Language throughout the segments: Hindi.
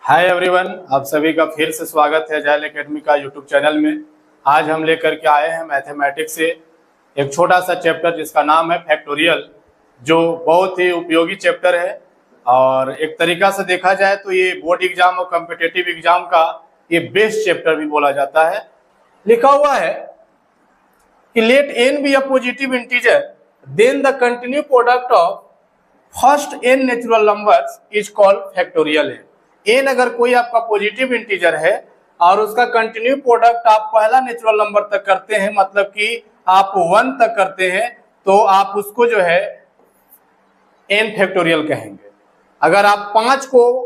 हाय एवरीवन, आप सभी का फिर से स्वागत है जाइल एकेडमी का यूट्यूब चैनल में। आज हम लेकर के आए हैं मैथमेटिक्स से एक छोटा सा चैप्टर जिसका नाम है फैक्टोरियल, जो बहुत ही उपयोगी चैप्टर है। और एक तरीका से देखा जाए तो ये बोर्ड एग्जाम और कॉम्पिटिटिव एग्जाम का ये बेस्ट चैप्टर भी बोला जाता है। लिखा हुआ है कि let n be a positive integer then the continue product of first n natural numbers is called factorial है। n अगर कोई आपका पॉजिटिव इंटीजर है और उसका कंटिन्यू प्रोडक्ट आप पहला नेचुरल नंबर तक करते हैं, मतलब कि आप 1 तक करते हैं, तो आप उसको जो है n फैक्टोरियल कहेंगे। अगर आप 5 को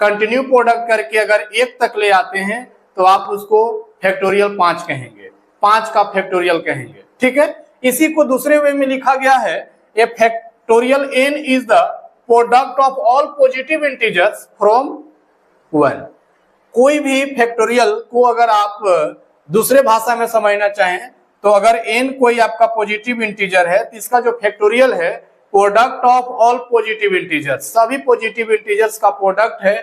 कंटिन्यू प्रोडक्ट करके अगर 1 तक ले आते हैं तो आप उसको फैक्टोरियल 5 कहेंगे, 5 का फैक्टोरियल कहेंगे। ठीक है, इसी को दूसरे वे में लिखा गया है a factorial n is the product of all positive integers from 1। कोई भी फैक्टोरियल को अगर आप दूसरे भाषा में समझना चाहें तो अगर n कोई आपका पॉजिटिव इंटीजर है तो इसका जो फैक्टोरियल है product of all positive integers, सभी पॉजिटिव इंटीजर्स का प्रोडक्ट है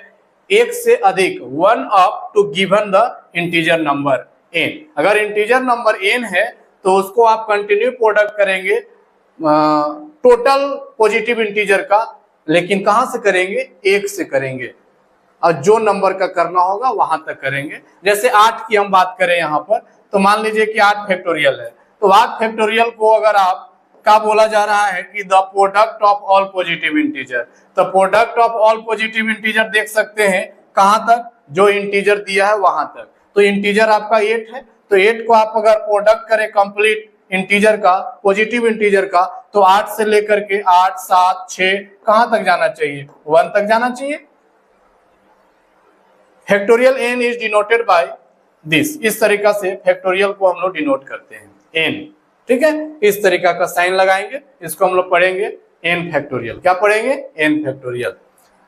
1 से अधिक, 1 up to given the integer number n। अगर इंटीजर नंबर n है तो उसको आप कंटिन्यू प्रोडक्ट करेंगे टोटल पॉजिटिव इंटीजर का, लेकिन कहां से करेंगे? 1 से करेंगे, और जो नंबर का करना होगा वहां तक करेंगे। जैसे 8 की हम बात करें यहाँ पर, तो मान लीजिए कि 8 फैक्टोरियल है, तो 8 फैक्टोरियल को अगर आप क्या बोला जा रहा है कि the product of all positive integer, तो product of all positive integer देख सकते हैं कहां तक? जो इंटीजर दिया है वहां तक। तो इंटीजर आपका 8 है, तो 8 को आप अगर प्रोडक्ट करें कंप्लीट इंटीजर का, पॉजिटिव इंटीजर का, तो 8 से लेकर के 8, 7, 6 कहां तक जाना चाहिए? 1 तक जाना चाहिए। Factorial n is denoted by this, इस तरीका से फैक्टोरियल को हम लोग डिनोट करते हैं n। ठीक है, इस तरीका का साइन लगाएंगे, इसको हम लोग पढ़ेंगे n फैक्टोरियल। क्या पढ़ेंगे? n factorial.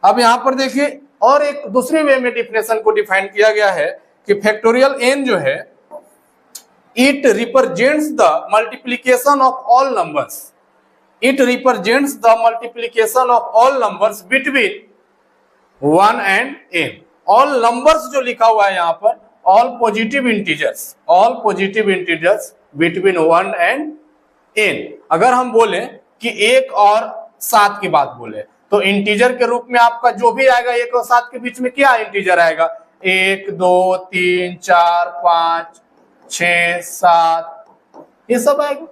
अब यहां पर देखिए और एक दूसरे वे में डिफिनेशन को डिफाइन किया गया है कि फैक्टोरियल n जो है it represents the multiplication of all numbers, it represents the multiplication of all numbers between 1 and n। All numbers जो लिखा हुआ है यहाँ पर, all positive integers, all positive integers between 1 and n। अगर हम बोले कि 1 और 7 की बात बोले तो इंटीजर के रूप में आपका जो भी आएगा 1 और 7 के बीच में क्या इंटीजर आएगा? 1, 2, 3, 4, 5, 6, 7, ये सब आएगा।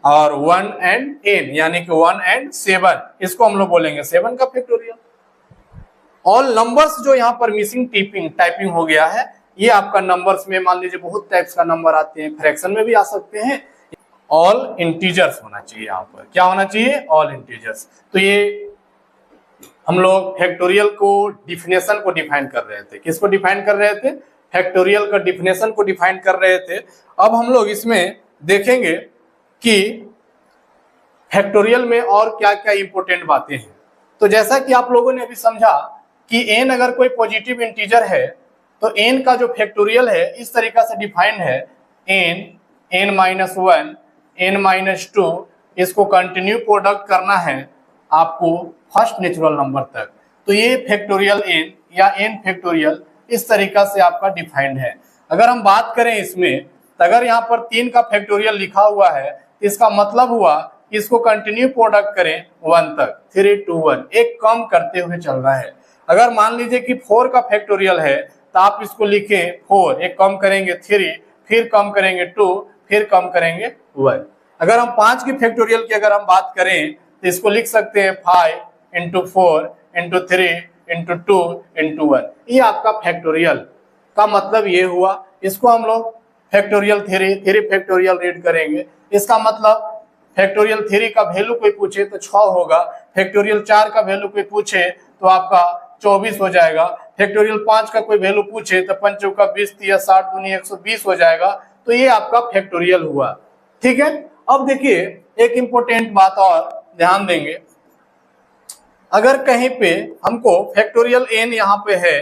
और 1 एंड n यानी कि 1 एंड 7, इसको हम लोग बोलेंगे 7 का फैक्टोरियल। ऑल नंबर्स जो यहाँ पर मिसिंग टाइपिंग हो गया है, ये आपका नंबर्स में मान लीजिए बहुत टाइप्स का नंबर आते हैं, फ्रैक्शन में भी आ सकते हैं। ऑल इंटीजर्स होना चाहिए यहाँ पर। क्या होना चाहिए? All integers. तो ये हम लोग फैक्टोरियल को डिफिनेशन को डिफाइन कर रहे थे। किसको डिफाइन कर रहे थे? फैक्टोरियल का डिफिनेशन को डिफाइन कर रहे थे। अब हम लोग इसमें देखेंगे कि फैक्टोरियल में और क्या क्या इंपॉर्टेंट बातें हैं। तो जैसा कि आप लोगों ने अभी समझा कि n अगर कोई पॉजिटिव इंटीजर है तो n का जो फैक्टोरियल है इस तरीका से डिफाइंड है n, n-1, n-2, इसको कंटिन्यू प्रोडक्ट करना है आपको फर्स्ट नेचुरल नंबर तक। तो ये फैक्टोरियल n या n फैक्टोरियल इस तरीका से आपका डिफाइंड है। अगर हम बात करें इसमें, तो अगर यहाँ पर 3 का फैक्टोरियल लिखा हुआ है, इसका मतलब हुआ इसको कंटिन्यू प्रोडक्ट करें 1 तक, 3 to 1, एक कम करते हुए चल रहा है। अगर मान लीजिए कि 4 का फैक्टोरियल है तो आप इसको लिखें 4, एक कम करेंगे 3, फिर कम करेंगे 2, फिर कम करेंगे 1। अगर हम 5 की फैक्टोरियल की अगर हम बात करें तो इसको लिख सकते हैं 5 into 4 into 3 into 2 into 1। ये आपका फैक्टोरियल का मतलब ये हुआ। इसको हम लोग फैक्टोरियल 3 फैक्टोरियल रीड करेंगे। इसका मतलब फैक्टोरियल 3 का वैल्यू कोई पूछे तो 6 होगा, फैक्टोरियल 4 का वैल्यू कोई पूछे तो आपका 24 हो जाएगा, फैक्टोरियल 5 का कोई वैल्यू पूछे तो 5 चौका 20, 30, 60 दूनी 120 हो जाएगा। तो ये आपका फैक्टोरियल हुआ। ठीक है, अब देखिए एक इंपॉर्टेंट बात और ध्यान देंगे। अगर कहीं पे हमको फैक्टोरियल n यहाँ पे है,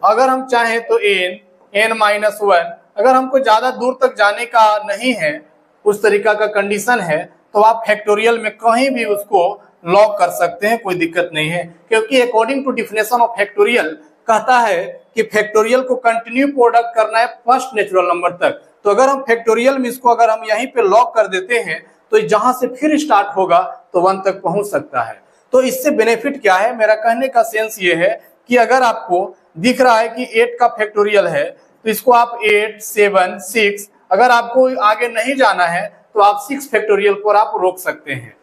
अगर हम चाहें तो n-1, अगर हमको ज्यादा दूर तक जाने का नहीं है, उस तरीका का कंडीशन है, तो आप फैक्टोरियल में कहीं भी उसको लॉक कर सकते हैं, कोई दिक्कत नहीं है। क्योंकि according to definition of factorial कहता है कि फैक्टोरियल को कंटिन्यू प्रोडक्ट करना है फर्स्ट नेचुरल नंबर तक। तो अगर हम फैक्टोरियल में इसको अगर हम यहीं पे लॉक कर देते हैं तो जहां से फिर स्टार्ट होगा तो 1 तक पहुंच सकता है। तो इससे बेनिफिट क्या है, मेरा कहने का सेंस ये है कि अगर आपको दिख रहा है कि 8 का फैक्टोरियल है तो इसको आप 8, 7, 6, अगर आपको आगे नहीं जाना है तो आप 6 फैक्टोरियल पर आप रोक सकते हैं।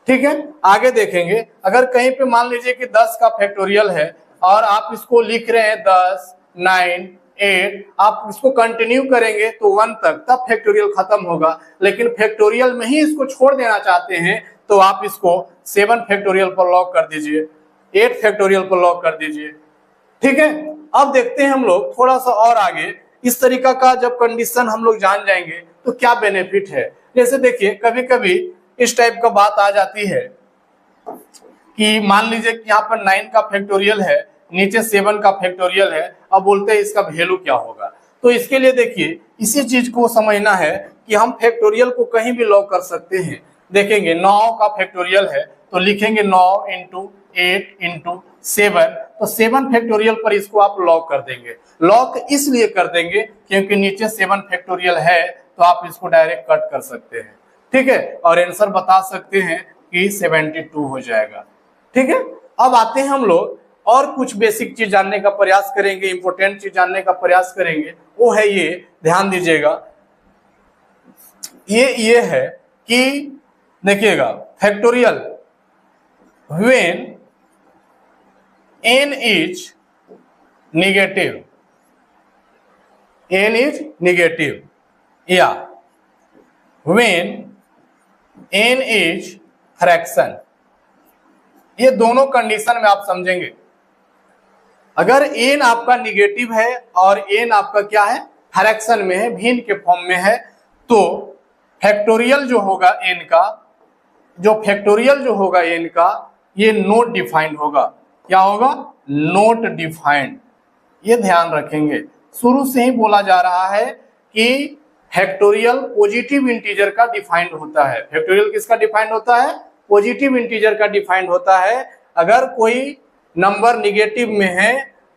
ठीक है, आगे देखेंगे। अगर कहीं पे मान लीजिए कि 10 का फैक्टोरियल है और आप इसको लिख रहे हैं 10, 9, 8, आप इसको कंटिन्यू करेंगे तो 1 तक, तब फैक्टोरियल खत्म होगा। लेकिन फैक्टोरियल में ही इसको छोड़ देना चाहते हैं तो आप इसको 7 फैक्टोरियल पर लॉक कर दीजिए, 8 फैक्टोरियल पर लॉक कर दीजिए। ठीक है, अब देखते हैं हम लोग थोड़ा सा और आगे। इस तरीका का जब कंडीशन हम लोग जान जाएंगे तो क्या बेनिफिट है। जैसे देखिए कभी कभी इस टाइप का बात आ जाती है कि मान लीजिए कि यहाँ पर 9 का फैक्टोरियल है, नीचे 7 का फैक्टोरियल है, अब बोलते हैं इसका वैल्यू क्या होगा। तो इसके लिए देखिए इसी चीज को समझना है कि हम फैक्टोरियल को कहीं भी लॉक कर सकते हैं। देखेंगे 9 का फैक्टोरियल है तो लिखेंगे 9 × 8 × 7, तो 7 फैक्टोरियल पर इसको आप लॉक कर देंगे। लॉक इसलिए कर देंगे क्योंकि नीचे 7 फैक्टोरियल है तो आप इसको डायरेक्ट कट कर सकते हैं। ठीक है, और आंसर बता सकते हैं कि 72 हो जाएगा। ठीक है, अब आते हैं हम लोग और कुछ बेसिक चीज जानने का प्रयास करेंगे, इंपॉर्टेंट चीज जानने का प्रयास करेंगे। वो है ये, ध्यान दीजिएगा, ये है कि देखिएगा factorial when n is negative, n is negative, या when n is फ्रैक्शन, ये दोनों कंडीशन में आप समझेंगे। अगर n आपका निगेटिव है और n आपका क्या है, फ्रैक्शन में है, भिन्न के फॉर्म में है, तो फैक्टोरियल जो होगा n का, जो फैक्टोरियल जो होगा n का, ये नॉट डिफाइंड होगा। क्या होगा, नॉट डिफाइंड। ये ध्यान रखेंगे, शुरू से ही बोला जा रहा है कि फैक्टोरियल पॉजिटिव इंटीजर का डिफाइंड होता है। फैक्टोरियल किसका डिफाइंड होता है, पॉजिटिव इंटीजर का डिफाइंड होता है। अगर कोई नंबर निगेटिव में है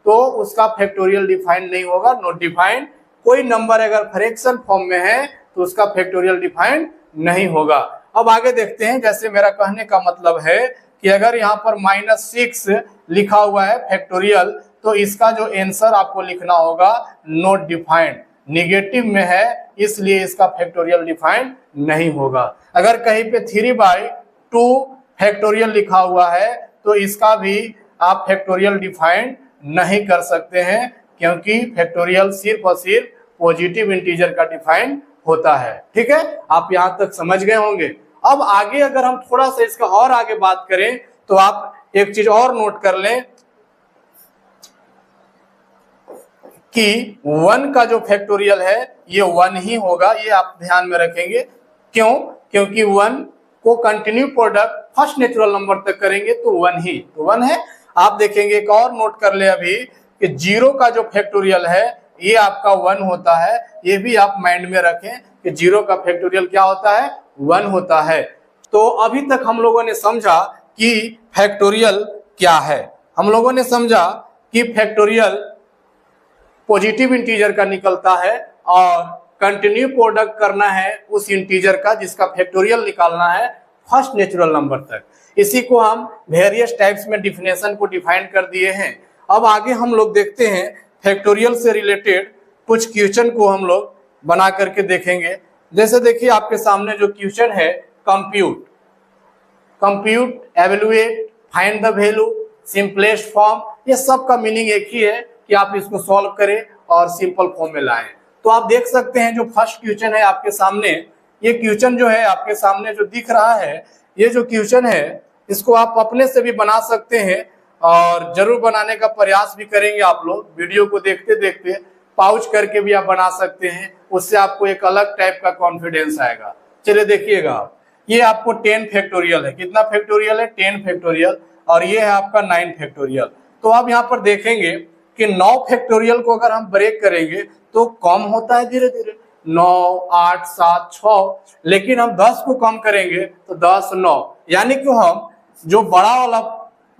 तो उसका फैक्टोरियल डिफाइंड नहीं होगा, नॉट डिफाइंड। कोई नंबर अगर फ्रैक्शन फॉर्म में है तो उसका फैक्टोरियल डिफाइंड नहीं होगा। अब आगे देखते हैं, जैसे मेरा कहने का मतलब है कि अगर यहाँ पर -6 लिखा हुआ है फैक्टोरियल, तो इसका जो आंसर आपको लिखना होगा नॉट डिफाइंड, निगेटिव में है इसलिए इसका फैक्टोरियल डिफाइंड नहीं होगा। अगर कहीं पे 3/2 फैक्टोरियल लिखा हुआ है तो इसका भी आप फैक्टोरियल डिफाइंड नहीं कर सकते हैं, क्योंकि फैक्टोरियल सिर्फ और सिर्फ पॉजिटिव इंटीजर का डिफाइंड होता है। ठीक है, आप यहां तक समझ गए होंगे। अब आगे अगर हम थोड़ा सा इसका और आगे बात करें तो आप एक चीज और नोट कर लें कि 1 का जो फैक्टोरियल है ये 1 ही होगा। ये आप ध्यान में रखेंगे। क्यों, क्योंकि 1 को continue product first natural number तक करेंगे तो 1 ही, तो 1 है। आप देखेंगे एक और नोट कर ले अभी कि 0 का जो फैक्टोरियल है ये आपका 1 होता है। ये भी आप माइंड में रखें कि 0 का फैक्टोरियल क्या होता है, 1 होता है। तो अभी तक हम लोगों ने समझा कि फैक्टोरियल क्या है। हम लोगों ने समझा कि फैक्टोरियल पॉजिटिव इंटीजर का निकलता है और कंटिन्यू प्रोडक्ट करना है उस इंटीजर का जिसका फैक्टोरियल निकालना है फर्स्ट नेचुरल नंबर तक। इसी को हम वेरियस टाइप्स में डिफिनेशन को डिफाइन कर दिए हैं। अब आगे हम लोग देखते हैं फैक्टोरियल से रिलेटेड कुछ क्वेश्चन को हम लोग बना करके देखेंगे। जैसे देखिए आपके सामने जो क्वेश्चन है, compute, evaluate, find the value, simplest form, ये सब का मीनिंग एक ही है कि आप इसको सॉल्व करें और सिंपल फॉर्म में लाएं। तो आप देख सकते हैं जो फर्स्ट क्वेश्चन है आपके सामने, ये क्वेश्चन जो है आपके सामने जो दिख रहा है, ये जो क्वेश्चन है इसको आप अपने से भी बना सकते हैं और जरूर बनाने का प्रयास भी करेंगे। आप लोग वीडियो को देखते देखते पाउच करके भी आप बना सकते हैं, उससे आपको एक अलग टाइप का कॉन्फिडेंस आएगा। चलिए देखिएगा आप, ये आपको 10 फैक्टोरियल है। कितना फैक्टोरियल है, 10 फैक्टोरियल, और ये है आपका 9 फैक्टोरियल। तो आप यहाँ पर देखेंगे कि 9 फैक्टोरियल को अगर हम ब्रेक करेंगे तो कम होता है धीरे धीरे, 9, 8, 7, 6, लेकिन हम 10 को कम करेंगे तो 10, 9, यानी कि हम जो बड़ा वाला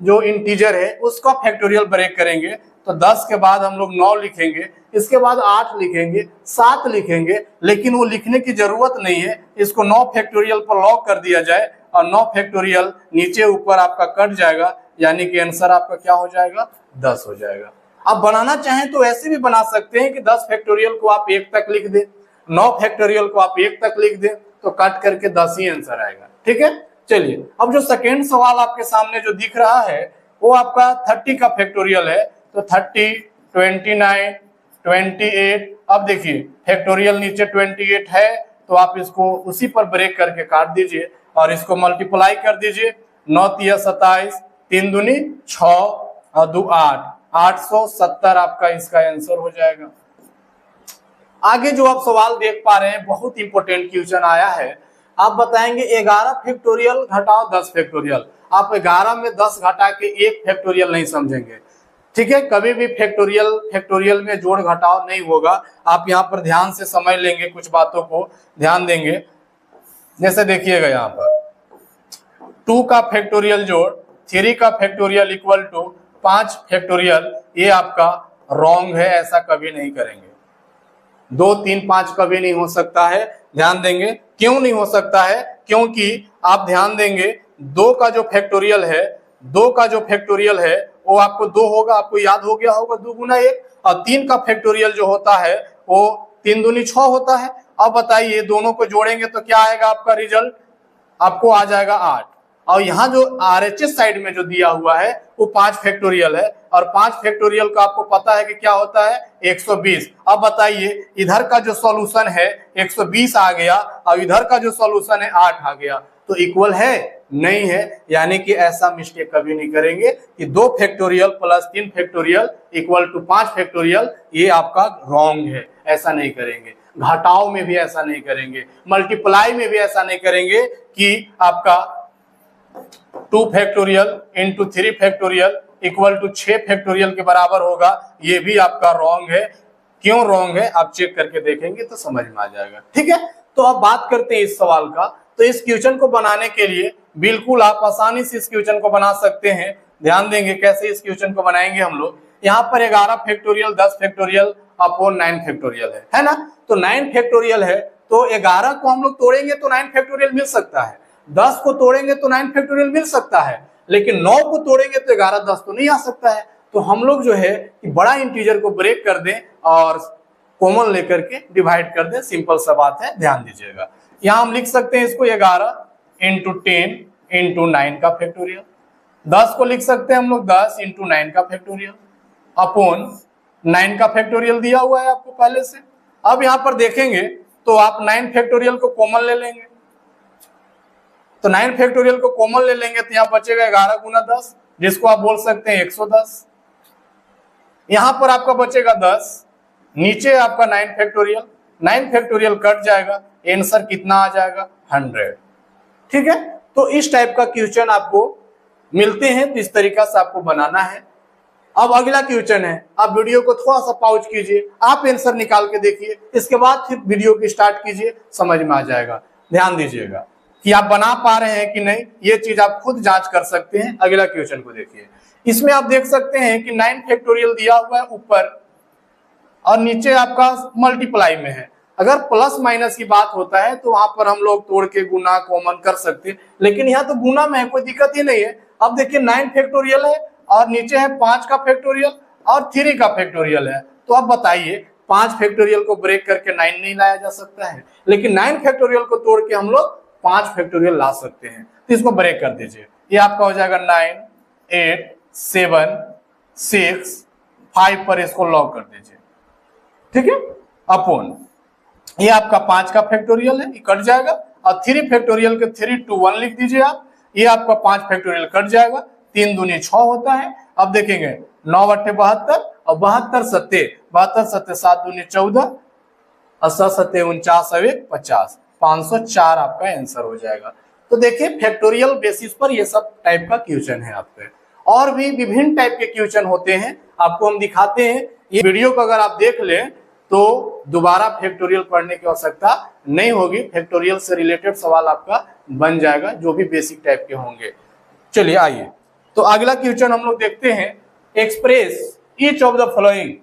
जो इंटीजर है उसका फैक्टोरियल ब्रेक करेंगे तो 10 के बाद हम लोग 9 लिखेंगे, इसके बाद 8 लिखेंगे, 7 लिखेंगे, लेकिन वो लिखने की जरूरत नहीं है, इसको 9 फैक्टोरियल पर लॉक कर दिया जाए और 9 फैक्टोरियल नीचे ऊपर आपका कट जाएगा, यानी कि आंसर आपका क्या हो जाएगा 10 हो जाएगा। आप बनाना चाहें तो ऐसे भी बना सकते हैं कि 10 फैक्टोरियल को आप 1 तक लिख दें, 9 फैक्टोरियल को आप 1 तक लिख दें, तो कट करके 10 ही आंसर आएगा। ठीक है, चलिए अब जो सेकेंड सवाल आपके सामने जो दिख रहा है वो आपका 30 का फैक्टोरियल है, तो 30, 29, 28। अब देखिए फैक्टोरियल नीचे 28 है तो आप इसको उसी पर ब्रेक करके काट दीजिए और इसको मल्टीप्लाई कर दीजिए, 9 तिया 27, 3 दूनी 6 और 2 8, 870 आपका इसका आंसर हो जाएगा। आगे जो आप सवाल देख पा रहे हैं बहुत इंपॉर्टेंट क्वेश्चन आया है। आप बताएंगे 11 फैक्टोरियल घटाओ 10 फैक्टोरियल। आप 11 में 10 घटा के 1 फैक्टोरियल नहीं समझेंगे, ठीक है, कभी भी फैक्टोरियल में जोड़ घटाव नहीं होगा। आप यहाँ पर ध्यान से समझ लेंगे, कुछ बातों को ध्यान देंगे। जैसे देखिएगा यहाँ पर 2 का फैक्टोरियल जोड़ 3 का फैक्टोरियल इक्वल टू 5 फैक्टोरियल, ये आपका रॉन्ग है, ऐसा कभी नहीं करेंगे। 2, 3, 5 कभी नहीं हो सकता है, ध्यान देंगे। क्यों नहीं हो सकता है? क्योंकि आप ध्यान देंगे 2 का जो फैक्टोरियल है, 2 का जो फैक्टोरियल है वो आपको 2 होगा, आपको याद हो गया होगा 2 गुना 1, और 3 का फैक्टोरियल जो होता है वो 3 दूनी 6 होता है। अब बताइए दोनों को जोड़ेंगे तो क्या आएगा आपका रिजल्ट, आपको आ जाएगा 8। और यहाँ जो RHS साइड में जो दिया हुआ है वो 5 फैक्टोरियल है, और 5 फैक्टोरियल का आपको पता है कि क्या होता है 120। अब बताइए इधर का जो सॉल्यूशन है 120 आ गया और इधर का जो सॉल्यूशन है 8 आ गया, तो इक्वल है? नहीं है। यानी कि ऐसा मिस्टेक कभी नहीं करेंगे कि 2 factorial plus 3 factorial equal to 5 factorial, ये आपका रॉन्ग है, ऐसा नहीं करेंगे। घटाव में भी ऐसा नहीं करेंगे, मल्टीप्लाई में भी ऐसा नहीं करेंगे कि आपका 2 factorial into 3 factorial equal to 6 factorial के बराबर होगा, ये भी आपका रॉन्ग है। क्यों रॉन्ग है आप चेक करके देखेंगे तो समझ में आ जाएगा। ठीक है, तो अब बात करते हैं इस सवाल का। तो इस क्वेश्चन को बनाने के लिए बिल्कुल आप आसानी से इस क्वेश्चन को बना सकते हैं। ध्यान देंगे कैसे इस क्वेश्चन को बनाएंगे हम लोग। यहाँ पर 11 फैक्टोरियल 10 फैक्टोरियल अपॉन 9 फैक्टोरियल है ना, तो 9 फैक्टोरियल है, तो 11 को हम लोग तोड़ेंगे तो 9 फैक्टोरियल मिल सकता है, 10 को तोड़ेंगे तो 9 फैक्टोरियल मिल सकता है, लेकिन 9 को तोड़ेंगे तो 11 10 तो नहीं आ सकता है। तो हम लोग जो है कि बड़ा इंटीजर को ब्रेक कर दें और कॉमन लेकर के डिवाइड कर दें, सिंपल सा बात है, ध्यान दीजिएगा। यहाँ हम लिख सकते हैं इसको 11 इंटू 10 इंटू 9 का फैक्टोरियल, 10 को लिख सकते हैं हम लोग 10 इंटू 9 का फैक्टोरियल अपॉन 9 का फैक्टोरियल दिया हुआ है आपको पहले से। अब यहाँ पर देखेंगे तो आप 9 फैक्टोरियल को कॉमन ले लेंगे, तो 9 फैक्टोरियल को कॉमन ले लेंगे तो यहाँ बचेगा 11 गुना 10, जिसको आप बोल सकते हैं 110। यहाँ पर आपका बचेगा 10, नीचे आपका 9 फैक्टोरियल कट जाएगा, आंसर कितना आ जाएगा 100। ठीक है, तो इस टाइप का क्वेश्चन आपको मिलते हैं, तो इस तरीका से आपको बनाना है। अब अगला क्वेश्चन है, आप वीडियो को थोड़ा सा पॉज कीजिए, आप आंसर निकाल के देखिए, इसके बाद फिर वीडियो की स्टार्ट कीजिए, समझ में आ जाएगा। ध्यान दीजिएगा कि आप बना पा रहे हैं कि नहीं, ये चीज आप खुद जांच कर सकते हैं। अगला क्वेश्चन को देखिए, इसमें आप देख सकते हैं कि 9 फैक्टोरियल दिया हुआ है ऊपर और नीचे आपका मल्टीप्लाई में है। अगर प्लस माइनस की बात होता है तो वहां पर हम लोग तोड़ के गुना कॉमन कर सकते हैं, लेकिन यहाँ तो गुना में है, कोई दिक्कत ही नहीं है। अब देखिए 9 फैक्टोरियल है और नीचे है 5 का फैक्टोरियल और 3 का फैक्टोरियल है, तो अब बताइए 5 फैक्टोरियल को ब्रेक करके 9 नहीं लाया जा सकता है, लेकिन 9 फैक्टोरियल को तोड़ के हम लोग 5 फैक्टोरियल ला सकते हैं। तो इसको ब्रेक कर दीजिए, ये आपका हो जाएगा 9, 8, 7, 6, 5 पर इसको लॉक कर दीजिए। ठीक है, अपॉन ये आपका 5 का फैक्टोरियल है, ये कट जाएगा, और 3 फैक्टोरियल के 3 to 1 लिख दीजिए आप, ये आपका 5 फैक्टोरियल कट जाएगा, 3 दूनी 6 होता है। अब देखेंगे 9 बटे 72 और 72 सत्ते 72 सत्ते 7 दूनी 14 और 7 सत्ते 49 और 1 50, 504 आपका आंसर हो जाएगा। तो देखिए फैक्टोरियल बेसिस पर ये सब टाइप का क्वेश्चन है आपके, और भी विभिन्न टाइप के क्वेश्चन होते हैं, आपको हम दिखाते हैं। ये वीडियो को अगर आप देख लें तो दोबारा फैक्टोरियल पढ़ने की आवश्यकता नहीं होगी, फैक्टोरियल से रिलेटेड सवाल आपका बन जाएगा जो भी बेसिक टाइप के होंगे। चलिए आइए तो अगला क्वेश्चन हम लोग देखते हैं, express each of the following,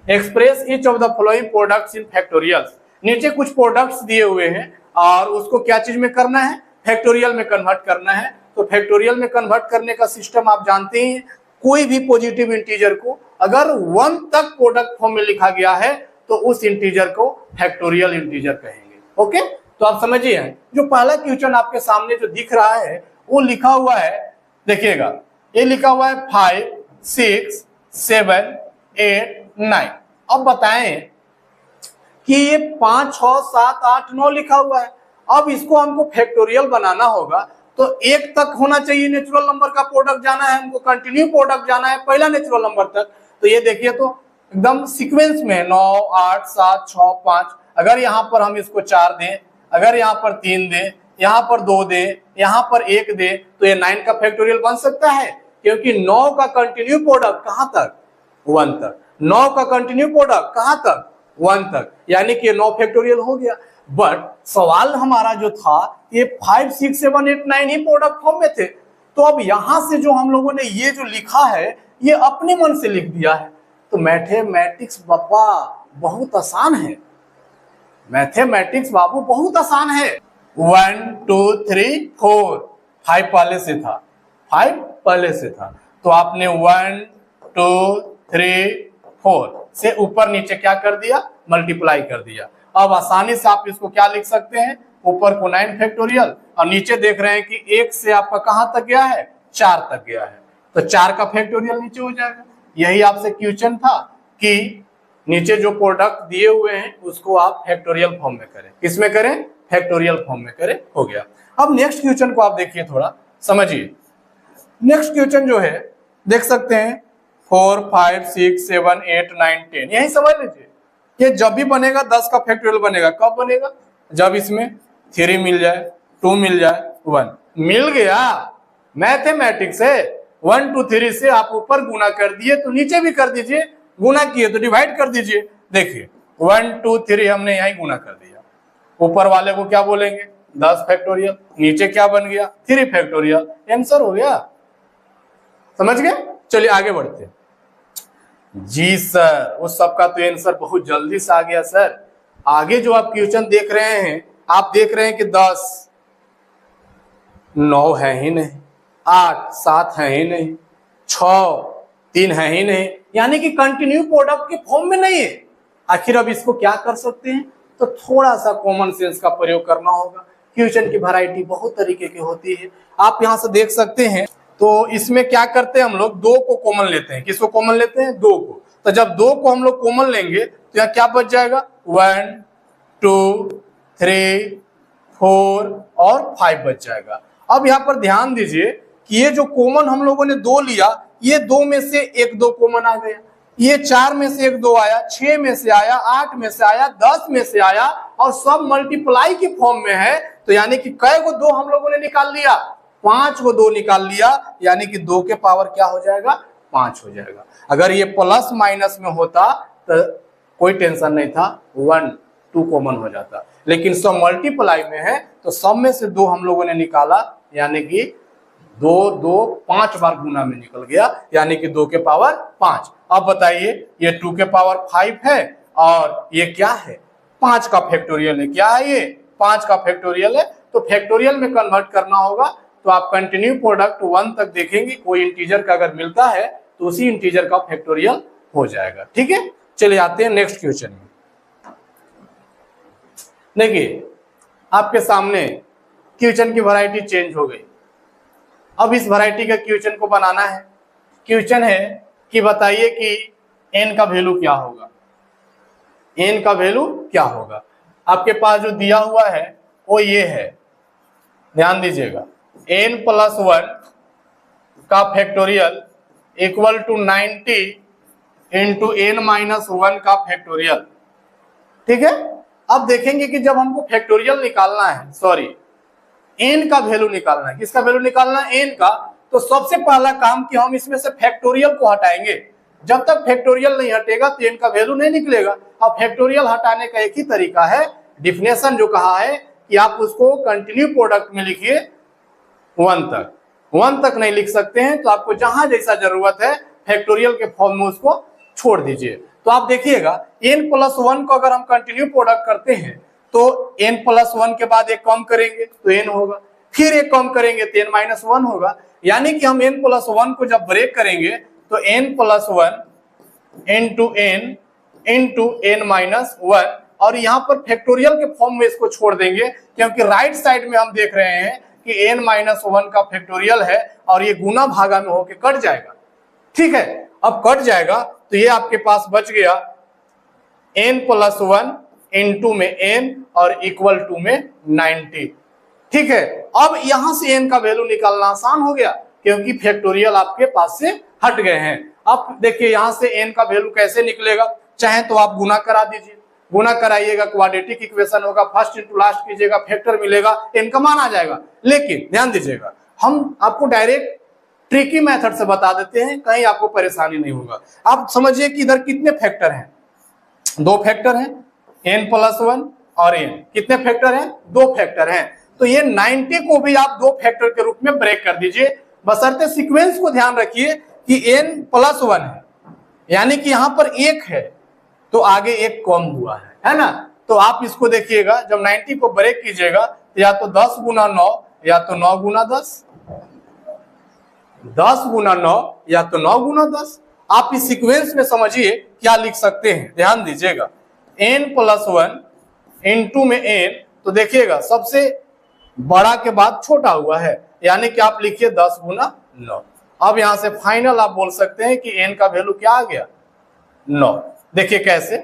express each of the following products in factorials. नीचे कुछ प्रोडक्ट्स दिए हुए हैं और उसको क्या चीज में करना है, फैक्टोरियल में कन्वर्ट करना है। तो फैक्टोरियल में कन्वर्ट करने का सिस्टम आप जानते हैं, कोई भी पॉजिटिव इंटीजर को अगर 1 तक प्रोडक्ट फॉर्म में लिखा गया है तो उस इंटीजर को फैक्टोरियल इंटीजर कहेंगे। ओके, तो आप समझिए, जो पहला क्वेश्चन आपके सामने जो दिख रहा है वो लिखा हुआ है, देखिएगा ये लिखा हुआ है 5 6 7 8 9। अब बताएं कि ये 5 6 7 8 9 लिखा हुआ है, अब इसको हमको फैक्टोरियल बनाना होगा तो 1 तक होना चाहिए नेचुरल नंबर का प्रोडक्ट जाना है, हमको कंटिन्यू प्रोडक्ट जाना है पहला नेचुरल नंबर तक। तो ये देखिए तो एकदम सीक्वेंस में 9 8 7 6 5, अगर यहाँ पर हम इसको 4 दें, अगर यहाँ पर 3 दें, यहाँ पर 2 दें, यहाँ पर 1 दें, तो ये 9 का फैक्टोरियल बन सकता है, क्योंकि 9 का कंटिन्यू प्रोडक्ट कहाँ तक, 1 तक। 9 का कंटिन्यू प्रोडक्ट कहाँ तक, 1 तक, यानी कि 9 फैक्टोरियल हो गया। बट सवाल हमारा जो था ये 5 6 7 8 9 ही प्रोडक्ट फॉर्म में थे, तो अब यहां से जो हम लोगों ने ये जो लिखा है ये अपने मन से लिख दिया है। तो मैथमेटिक्स बाबा बहुत आसान है, मैथमेटिक्स बाबू बहुत आसान है। 1 2 3 4, 5 पहले से था, 5 पहले से था, तो आपने 1 2 3 4 से ऊपर नीचे क्या कर दिया, मल्टीप्लाई कर दिया। अब आसानी से आप इसको क्या लिख सकते हैं, ऊपर को 9 फैक्टोरियल और नीचे देख रहे हैं कि 1 से आपका कहां तक गया है, 4 तक गया है, तो 4 का फैक्टोरियल नीचे हो जाएगा। यही आपसे क्वेश्चन था कि नीचे जो प्रोडक्ट दिए हुए हैं उसको आप फैक्टोरियल फॉर्म में करें, किसमें करें, फैक्टोरियल फॉर्म में करें, हो गया। अब नेक्स्ट क्वेश्चन को आप देखिए, थोड़ा समझिए। नेक्स्ट क्वेश्चन जो है देख सकते हैं 4 5 6 7 8 9 10, यही समझ लीजिए ये जब भी बनेगा 10 का फैक्टोरियल बनेगा, कब बनेगा, जब इसमें 3 मिल जाए, 2 मिल जाए, 1 मिल गया। मैथमेटिक्स है, 1 2 3 से आप ऊपर गुना कर दिए तो नीचे भी कर दीजिए, गुना किए तो डिवाइड कर दीजिए। देखिए 1 2 3 हमने यही गुना कर दिया, ऊपर वाले को क्या बोलेंगे, 10 फैक्टोरियल, नीचे क्या बन गया, 3 फैक्टोरियल, आंसर हो गया। समझ गए, चलिए आगे बढ़ते हैं। जी सर, उस सबका तो आंसर बहुत जल्दी से आ गया सर। आगे जो आप क्वेश्चन देख रहे हैं, आप देख रहे हैं कि 10 9 है ही नहीं, 8 7 है ही नहीं, 6 3 है ही नहीं, यानी कि कंटिन्यू प्रोडक्ट के फॉर्म में नहीं है। आखिर अब इसको क्या कर सकते हैं, तो थोड़ा सा कॉमन सेंस का प्रयोग करना होगा। क्वेश्चन की वैरायटी बहुत तरीके की होती है, आप यहां से देख सकते हैं। तो इसमें क्या करते हैं हम लोग, 2 को कॉमन लेते हैं, किसको कॉमन लेते हैं, 2 को। तो जब 2 को हम लोग कॉमन लेंगे तो यहाँ क्या बच जाएगा, 1 2 3 4 और 5 बच जाएगा। अब यहाँ पर ध्यान दीजिए कि ये जो कॉमन हम लोगों ने 2 लिया, ये 2 में से 1 2 कॉमन आ गया, ये 4 में से 1 2 आया, 6 में से आया, 8 में से आया, 10 में से आया, और सब मल्टीप्लाई की फॉर्म में है। तो यानी कि कई को 2 हम लोगों ने निकाल लिया, 5 को 2 निकाल लिया, यानी कि 2 के पावर क्या हो जाएगा, 5 हो जाएगा। अगर ये प्लस माइनस में होता तो कोई टेंशन नहीं था, 1 2 कॉमन हो जाता, लेकिन सब मल्टीप्लाई में है तो सब में से 2 हम लोगों ने निकाला, यानी कि 2 2 5 बार गुना में निकल गया, यानी कि 2 के पावर 5। अब बताइए ये 2 के पावर 5 है और ये क्या है, 5 का फैक्टोरियल है, क्या है ये, 5 का फैक्टोरियल है। तो फैक्टोरियल में कन्वर्ट करना होगा, तो आप कंटिन्यू प्रोडक्ट 1 तक देखेंगे, कोई इंटीजर का अगर मिलता है तो उसी इंटीजर का फैक्टोरियल हो जाएगा। ठीक है, चलिए आते हैं नेक्स्ट क्वेश्चन में। देखिए आपके सामने क्वेश्चन की वैरायटी चेंज हो गई। अब इस वैरायटी का क्वेश्चन को बनाना है। क्वेश्चन है कि बताइए कि n का वैल्यू क्या होगा, n का वैल्यू क्या होगा। आपके पास जो दिया हुआ है वो ये है, ध्यान दीजिएगा, n प्लस 1 का factorial equal to 90 into n minus 1 का फैक्टोरियल। ठीक है, अब देखेंगे कि जब हमको फैक्टोरियल निकालना है, सॉरी n का वैल्यू निकालना है, किसका वैल्यू निकालना है, n का, तो सबसे पहला काम कि हम इसमें से फैक्टोरियल को हटाएंगे। जब तक फैक्टोरियल नहीं हटेगा तो n का वैल्यू नहीं निकलेगा। अब फैक्टोरियल हटाने का एक ही तरीका है, डिफिनेशन जो कहा है कि आप उसको कंटिन्यू प्रोडक्ट में लिखिए 1 तक, 1 तक नहीं लिख सकते हैं, तो आपको जहां जैसा जरूरत है फैक्टोरियल के फॉर्म में उसको छोड़ दीजिए। तो आप देखिएगा n+1 को अगर हम कंटिन्यू प्रोडक्ट करते हैं तो n+1 के बाद एक कम करेंगे तो n होगा, फिर एक कम करेंगे तो n-1 होगा। यानी कि हम n+1 को जब ब्रेक करेंगे तो n+1 इंटू n-1, और यहाँ पर फैक्टोरियल के फॉर्म में इसको छोड़ देंगे, क्योंकि राइट साइड में हम देख रहे हैं कि n-1 का फैक्टोरियल है और ये गुना भागा में होके कट जाएगा। ठीक है, अब कट जाएगा तो ये आपके पास बच गया n+1 इंटू में n और इक्वल टू में 90। ठीक है, अब यहां से n का वैल्यू निकालना आसान हो गया क्योंकि फैक्टोरियल आपके पास से हट गए हैं। अब देखिए यहां से n का वैल्यू कैसे निकलेगा, चाहे तो आप गुना करा दीजिए, गुना कराइएगा क्वाड्रेटिक इक्वेशन होगा, फर्स्ट इंटू लास्ट कीजिएगा, फैक्टर मिलेगा, n का मान आ जाएगा। लेकिन ध्यान दीजिएगा हम आपको डायरेक्ट ट्रिकी मेथड से बता देते हैं, कहीं आपको परेशानी नहीं होगा। आप समझिए कि इधर कितने फैक्टर हैं, 2 फैक्टर हैं, n+1 और n। कितने फैक्टर हैं, 2 फैक्टर हैं। तो ये 90 को भी आप 2 फैक्टर के रूप में ब्रेक कर दीजिए, बशर्ते सीक्वेंस को ध्यान रखिए कि n+1 है, यानी कि यहां पर 1 है तो आगे 1 कम हुआ है ना। तो आप इसको देखिएगा जब 90 को ब्रेक कीजिएगा तो या तो 10 गुना 9 या तो 9 गुना 10, 10 गुना 9 या तो 9 गुना 10। आप इस सीक्वेंस में समझिए क्या लिख सकते हैं, ध्यान दीजिएगा n+1 इंटू में n, तो देखिएगा सबसे बड़ा के बाद छोटा हुआ है, यानी कि आप लिखिए 10 गुना 9। अब यहां से फाइनल आप बोल सकते हैं कि n का वैल्यू क्या आ गया, 9। देखिए कैसे,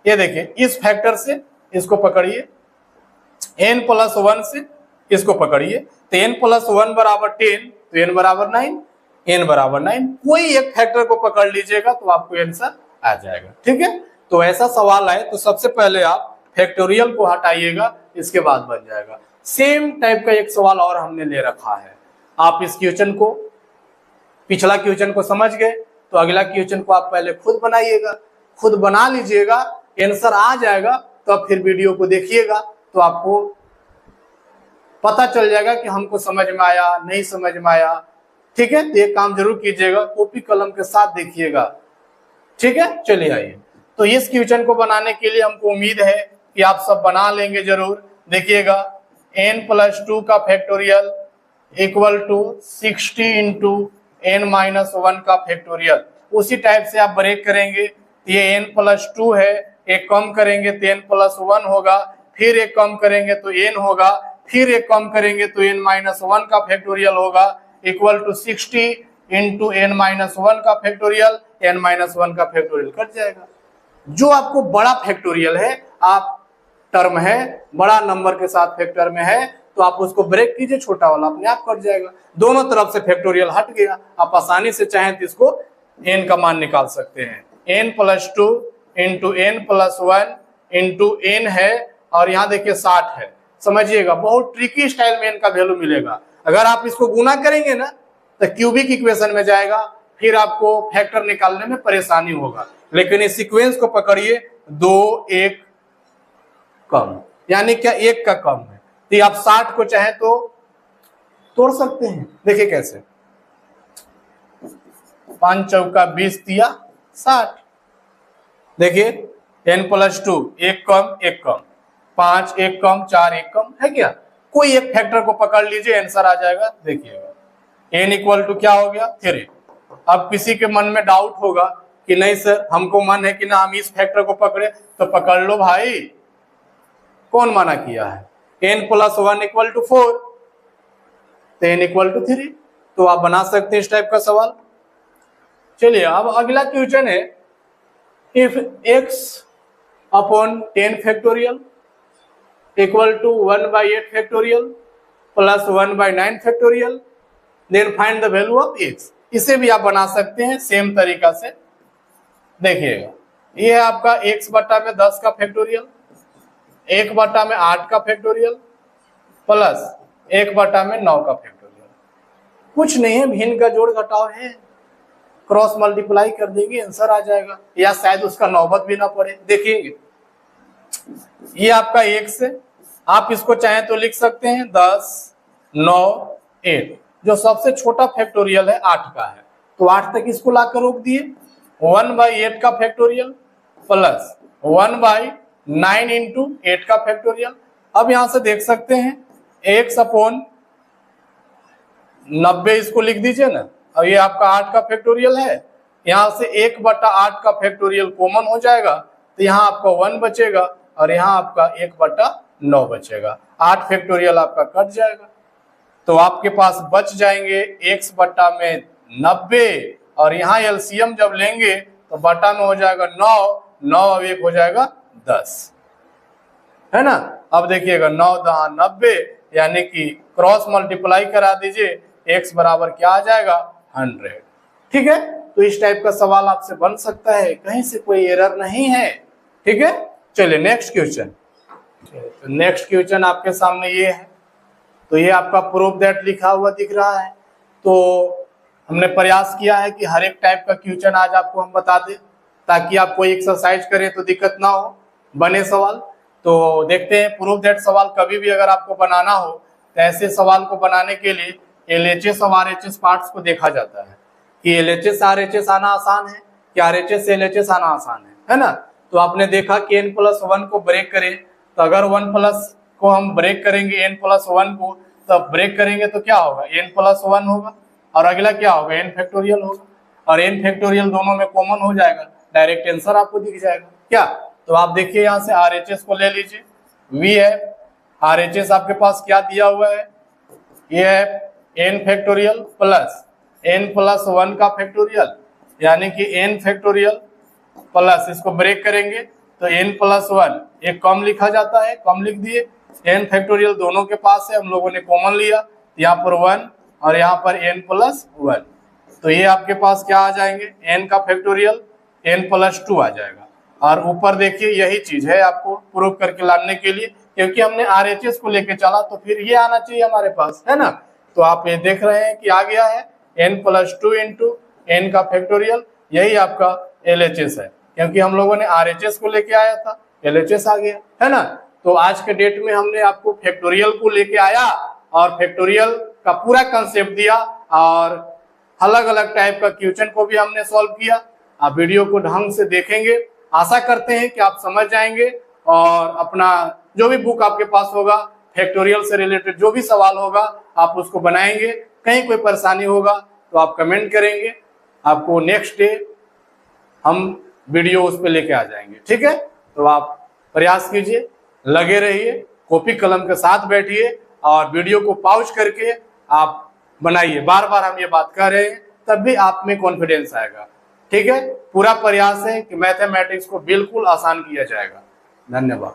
ये देखिए इस फैक्टर से इसको पकड़िए, n+1 से इसको पकड़िए, तो n+1 बराबर 10 तो n बराबर 9, n बराबर 9। कोई एक फैक्टर को पकड़ लीजिएगा तो आपको आंसर आ जाएगा। ठीक है, तो ऐसा सवाल आए तो सबसे पहले आप फैक्टोरियल को हटाइएगा, इसके बाद बन जाएगा। सेम टाइप का एक सवाल और हमने ले रखा है, आप इस क्वेश्चन को, पिछला क्वेश्चन को समझ गए तो अगला क्वेश्चन को आप पहले खुद बनाइएगा, खुद बना लीजिएगा, आंसर आ जाएगा तो अब फिर वीडियो को देखिएगा तो आपको पता चल जाएगा कि हमको समझ में आया नहीं समझ में आया। ठीक है, तो ये काम जरूर कीजिएगा, कॉपी कलम के साथ देखिएगा। ठीक है, चलिए आइए। तो इस क्वेश्चन को बनाने के लिए हमको उम्मीद है कि आप सब बना लेंगे जरूर। देखिएगा n+2 का factorial equal to 60 into n-1 का फैक्टोरियल, उसी टाइप से आप ब्रेक करेंगे। ये n+2 है, एक कम करेंगे तो n+1 होगा, फिर एक कम करेंगे तो n होगा, फिर एक कम करेंगे तो n-1 का फैक्टोरियल होगा, इक्वल टू 60 इंटू n-1 का फैक्टोरियल, n-1 का फैक्टोरियल कट जाएगा। जो आपको बड़ा फैक्टोरियल है, आप टर्म है बड़ा नंबर के साथ फैक्टर में है, तो आप उसको ब्रेक कीजिए, छोटा वाला अपने आप कट जाएगा। दोनों तरफ से फैक्टोरियल हट गया, आप आसानी से चाहें तो इसको n का मान निकाल सकते हैं। n+2 into n+1 into n है, और यहाँ देखिए 60 है। समझिएगा बहुत ट्रिकी स्टाइल में n का वैल्यू मिलेगा। अगर आप इसको गुना करेंगे ना तो क्यूबिक इक्वेशन में जाएगा, फिर आपको फैक्टर निकालने में परेशानी होगा। लेकिन इस सीक्वेंस को पकड़िए, 2 1 कम, यानी क्या 1 का कम है, तो आप 60 को चाहे तो तोड़ सकते हैं। देखिए कैसे, 5 चौका 20 दिया 60। देखिए n+2 1 कम 1 कम, 5 1 कम 4 1 कम है क्या, कोई एक फैक्टर को पकड़ लीजिए, आंसर आ जाएगा। देखिएगा n इक्वल टू क्या हो गया 3। अब किसी के मन में डाउट होगा कि नहीं सर हमको मन है कि ना हम इस फैक्टर को पकड़े, तो पकड़ लो भाई, कौन मना किया है, n+1 इक्वल टू 4 तो n इक्वल टू 3, तो आप बना सकते हैं इस टाइप का सवाल। चलिए अब अगला क्वेश्चन है, if x upon 10 factorial equal to 1/8 factorial plus 1/9 factorial, then find the value of x। इसे भी आप बना सकते हैं सेम तरीका से। देखिएगा ये है आपका x बटा में 10 का फैक्टोरियल, 1 बटा में 8 का फैक्टोरियल प्लस 1 बटा में 9 का फैक्टोरियल। कुछ नहीं है, भिन्न का जोड़ घटाव है, क्रॉस मल्टीप्लाई कर देंगे आंसर आ जाएगा, या शायद उसका नौबत भी ना पड़े। देखिए ये आपका x है, आप इसको चाहें तो लिख सकते हैं 10 9 8। जो सबसे छोटा फैक्टोरियल है 8 का है, तो 8 तक इसको लाकर रोक दिए। 1/8 का फैक्टोरियल प्लस 1/9 इंटू 8 का फैक्टोरियल। अब यहां से देख सकते हैं 1/90 इसको लिख दीजिए ना। और ये आपका 8 का फैक्टोरियल है, यहां से 1/8 का फैक्टोरियल कॉमन हो जाएगा, तो यहाँ आपका 1 बचेगा और यहाँ आपका 1/9 बचेगा। 8 फैक्टोरियल आपका कट जाएगा, तो आपके पास बच जाएंगे x बट्टा में 90 और यहाँ एलसीएम जब लेंगे तो बटा में हो जाएगा 9, 9 और 1 हो जाएगा 10, है ना। अब देखिएगा 9 10 90, यानी कि क्रॉस मल्टीप्लाई करा दीजिए, x बराबर क्या आ जाएगा 100। ठीक है, तो इस टाइप का सवाल आपसे बन सकता है, कहीं से कोई एरर नहीं है। ठीक है, चलिए नेक्स्ट क्वेश्चन। तो नेक्स्ट क्वेश्चन आपके सामने ये है, तो ये आपका प्रूफ दैट लिखा हुआ दिख रहा है। तो हमने प्रयास किया है कि हर एक टाइप का क्वेश्चन आज आपको हम बता दें, ताकि आप कोई एक्सरसाइज करें तो दिक्कत ना हो, बने सवाल। तो देखते हैं प्रूफ दैट सवाल कभी भी अगर आपको बनाना हो तो ऐसे सवाल को बनाने के लिए LHS और RHS पार्ट्स को देखा जाता है कि LHS RHS आना आसान है कि RHS से LHS आना आसान है ना। तो आपने देखा कि n+1 को ब्रेक करें, तो अगर 1+ को हम ब्रेक करेंगे n+1 को, तब ब्रेक करेंगे तो क्या होगा n+1 होगा, और अगला क्या होगा n फैक्टोरियल होगा, और n फैक्टोरियल दोनों में कॉमन हो जाएगा, डायरेक्ट आंसर आपको दिख जाएगा क्या। तो आप देखिए यहाँ से RHS को ले लीजिए, V है, RHS आपके पास क्या दिया हुआ है, ये है n फैक्टोरियल प्लस n+1 का फैक्टोरियल, यानी कि n फैक्टोरियल प्लस, इसको ब्रेक करेंगे तो n+1 एक कम लिखा जाता है, कम लिख दिए। n फैक्टोरियल दोनों के पास है, हम लोगों ने कॉमन लिया, यहाँ पर 1 और यहाँ पर n+1, तो ये आपके पास क्या आ जाएंगे n का फैक्टोरियल n+2 आ जाएगा। और ऊपर देखिए यही चीज है आपको प्रूव करके लाने के लिए, क्योंकि हमने RHS को लेके चला तो फिर ये आना चाहिए हमारे पास, है ना। तो आप ये देख रहे हैं कि आ गया है n+2 इंटू n का फैक्टोरियल, यही आपका LHS है, क्योंकि हम लोगों ने RHS को लेके आया था, LHS आ गया, है ना। तो आज के डेट में हमने आपको फैक्टोरियल को लेके आया और फैक्टोरियल का पूरा कंसेप्ट दिया, और अलग अलग टाइप का क्वेश्चन को भी हमने सॉल्व किया। आप वीडियो को ढंग से देखेंगे, आशा करते हैं कि आप समझ जाएंगे, और अपना जो भी बुक आपके पास होगा फैक्टोरियल से रिलेटेड जो भी सवाल होगा आप उसको बनाएंगे। कहीं कोई परेशानी होगा तो आप कमेंट करेंगे, आपको नेक्स्ट डे हम वीडियो उस पर लेके आ जाएंगे। ठीक है, तो आप प्रयास कीजिए, लगे रहिए, कॉपी कलम के साथ बैठिए और वीडियो को पॉज करके आप बनाइए। बार बार हम ये बात कर रहे हैं, तब भी आप में कॉन्फिडेंस आएगा। ठीक है, पूरा प्रयास है कि मैथमेटिक्स को बिल्कुल आसान किया जाएगा। धन्यवाद।